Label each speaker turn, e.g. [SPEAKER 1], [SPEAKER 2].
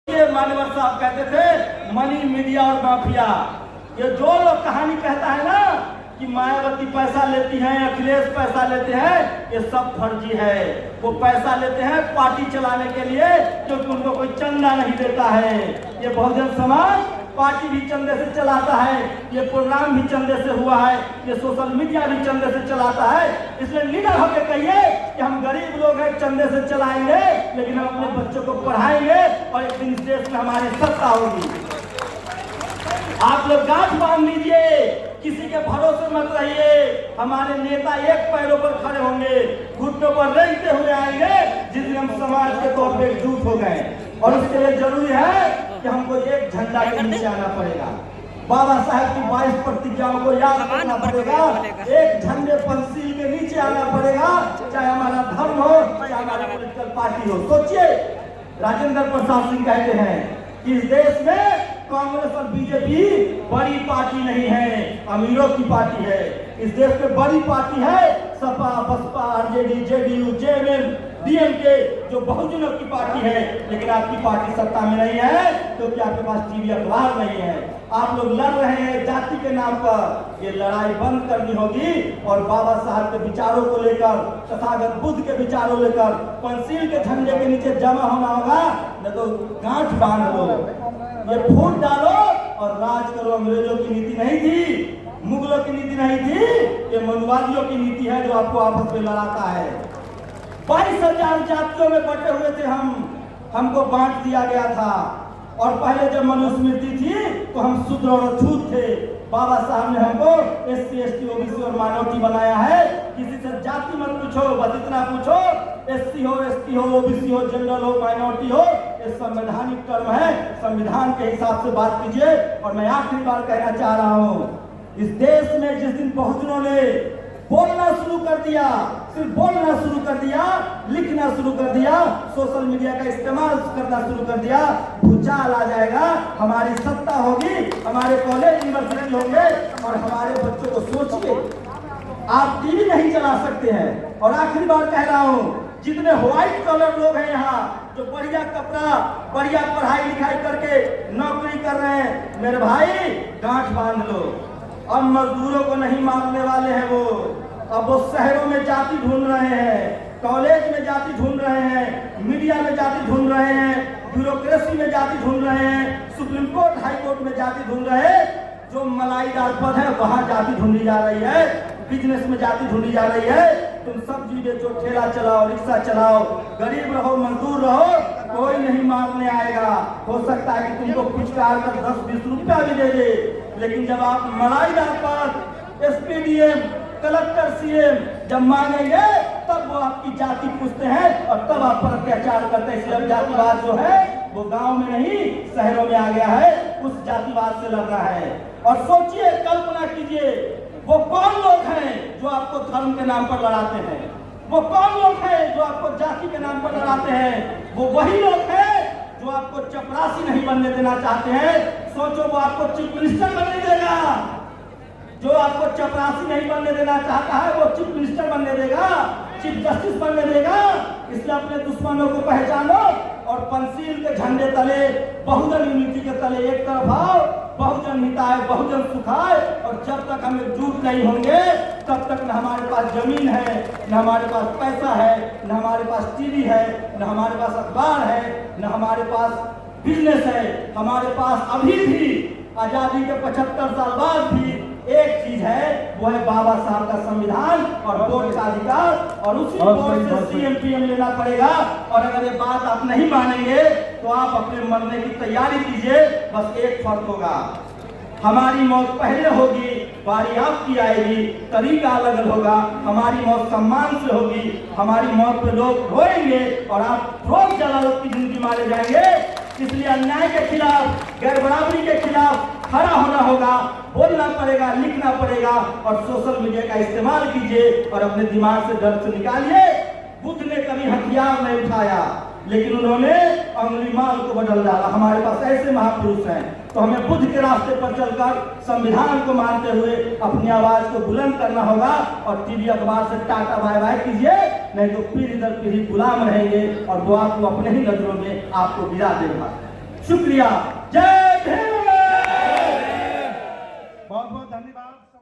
[SPEAKER 1] मान्यवर साहब कहते थे मनी मीडिया और माफिया। ये जो लोग कहानी कहता है ना कि मायावती पैसा लेती हैं, अखिलेश पैसा लेते हैं, ये सब फर्जी है। वो पैसा लेते हैं पार्टी चलाने के लिए, क्योंकि उनको कोई चंदा नहीं देता है। ये बहुजन समाज पार्टी भी चंदे से चलाता है, ये प्रोग्राम भी चंदे से हुआ है, ये सोशल मीडिया भी चंदे से चलाता है। इसलिए लीडर होकर कहिए कि हम गरीब लोग हैं, चंदे से चलाएंगे, लेकिन हम अपने बच्चों को पढ़ाएंगे और एक दिन इस देश में हमारी सत्ता होगी। आप लोग गांठ बांध लीजिए, किसी के भरोसे मत रहिए। हमारे नेता एक पैरों पर खड़े होंगे, घुटनों पर रेंगते हुए आएंगे जिस दिन हम समाज के तौर पर एकजुट हो गए। और उसके लिए जरूरी है कि हमको एक झंडा के नीचे आना पड़ेगा। बाबा साहब की 22 प्रतिज्ञाओं को याद रखना पड़ेगा। एक झंडे पंसील के नीचे आना पड़ेगा, चाहे हमारा धर्म हो, चाहे हमारी पॉलिटिकल पार्टी हो। सोचिए, राजेंद्र प्रसाद सिंह कहते हैं कि इस देश में कांग्रेस और बीजेपी बड़ी पार्टी नहीं है, अमीरों की पार्टी है। इस देश में बड़ी पार्टी है सपा, बसपा, आरजेडी, जेडीयू, जेएमएम, डीएमके, जो बहुजनों की पार्टी है। लेकिन आपकी पार्टी सत्ता में नहीं है क्योंकि आपके पास टीवी अखबार नहीं है। आप लोग लड़ रहे हैं जाति के नाम पर। ये लड़ाई बंद करनी होगी और बाबा साहब के विचारों को लेकर, तथागत बुद्ध के विचारों लेकर पंसील के झंडे के नीचे जमा होना होगा। न तो गांठ बांध लो, ये फूट डालो और राज करो। अंग्रेजों की नीति नहीं थी, मुगलों की नीति नहीं थी, ये मनुवादियों की नीति है जो आपको आपस में लड़ाता है। 22,000 जातियों में बटे हुए थे हमको बांट दिया गया था। और पहले जब मनुस्मृति थी तो हम शूद्र और अछूत थे। बाबा साहब ने हमको SC, ST, OBC और माइनॉरिटी बनाया है। किसी से जाति मत पूछो, बस इतना पूछो SC हो, ST हो, OBC हो, जनरल हो, माइनॉरिटी हो, ये संवैधानिक टर्म है। संविधान के हिसाब से बात कीजिए। और मैं आखिरी बार कहना चाह रहा हूँ, इस देश में जिस दिन बहुजनों ने बोलना शुरू कर दिया, सिर्फ बोलना शुरू कर दिया, लिखना शुरू कर दिया, सोशल मीडिया का इस्तेमाल करना शुरू कर दिया, भूचाल आ जाएगा। हमारी सत्ता होगी, हमारे कॉलेज यूनिवर्सिटी होंगे और हमारे बच्चों को सोचिए, आप टीवी नहीं चला सकते हैं। और आखिरी बार कह रहा हूँ, जितने व्हाइट कॉलर लोग हैं यहाँ, जो बढ़िया कपड़ा, बढ़िया पढ़ाई लिखाई करके नौकरी कर रहे हैं, मेरे भाई गांठ बांध लो। अब मजदूरों को नहीं मारने वाले हैं वो। अब वो शहरों में जाति ढूंढ रहे हैं, कॉलेज में जाति ढूंढ रहे हैं, मीडिया में जाति ढूंढ रहे हैं, ब्यूरोक्रेसी में जाति ढूंढ रहे हैं, सुप्रीम कोर्ट, हाई कोर्ट में जाति ढूंढ रहे हैं। जो मलाईदार पद है वहां जाति ढूंढी जा रही है, बिजनेस में जाति ढूंढी जा रही है। तुम सब्जी बेचो, ठेला चलाओ, रिक्शा चलाओ, गरीब रहो, मजदूर रहो, कोई नहीं मारने आएगा। हो सकता है कि तुमको पुचकार कर 10-20 रुपया भी दे दे, लेकिन जब आप मलाईदार पद, SPDM, कलेक्टर, CM जब मांगेंगे तब वो आपकी जाति पूछते हैं और तब आप पर अत्याचार करते हैं। इसलिए जातिवाद जो है वो गांव में नहीं शहरों में आ गया है, उस जातिवाद से लड़ रहा है। और सोचिए, कल्पना कीजिए, वो कौन लोग हैं जो आपको धर्म के नाम पर लड़ाते हैं? वो कौन लोग हैं जो आपको जाति के नाम पर लड़ाते हैं? वो वही लोग हैं जो आपको चपरासी नहीं बनने देना चाहते हैं। सोचो, वो आपको चीफ मिनिस्टर बनने देगा? जो आपको चपरासी नहीं बनने देना चाहता है वो चीफ मिनिस्टर बनने देगा, चीफ जस्टिस बनने देगा। इसलिए अपने दुश्मनों को पहचानो और पंसील के झंडे तले, बहुजन यूनिटी के तले एक तरफ आओ। बहुजन हिताय, बहुजन सुखाय। और जब तक हम एकजुट नहीं होंगे तब तक न हमारे पास जमीन है, न हमारे पास पैसा है, न हमारे पास टीवी है, न हमारे पास अखबार है, न हमारे पास बिजनेस है। हमारे पास अभी भी आजादी के 75 साल बाद भी एक चीज है, वो है बाबा साहब का संविधान और वोट का अधिकार। और उसी वोट से CM PM लेना पड़ेगा। और अगर ये बात आप नहीं मानेंगे तो आप अपने मरने की तैयारी कीजिए। बस एक फर्क होगा, हमारी मौत पहले होगी, बारी आपकी आएगी, तरीका अलग होगा। हमारी मौत सम्मान से होगी, हमारी मौत पे लोग रोएंगे और आप रोज जलालत की जिंदगी मारे जाएंगे। इसलिए अन्याय के खिलाफ, गैर बराबरी के खिलाफ खड़ा होना होगा, बोलना पड़ेगा, लिखना पड़ेगा। और सोशल मीडिया का इस्तेमाल कीजिए और अपने दिमाग से डर से निकालिए। बुद्ध ने कभी हथियार नहीं उठाया, लेकिन उन्होंने अंगुलीमाल को बदल डाला। हमारे पास ऐसे महापुरुष हैं, तो हमें बुद्ध के रास्ते पर चलकर संविधान को मानते हुए अपनी आवाज को बुलंद करना होगा। और टीवी अखबार से टाटा बाय बाय कीजिए, नहीं तो पीढ़ी दर पीढ़ी गुलाम रहेंगे और वो आपको अपने ही नजरों में आपको गिरा देगा। शुक्रिया। जय भीम। बहुत बहुत धन्यवाद।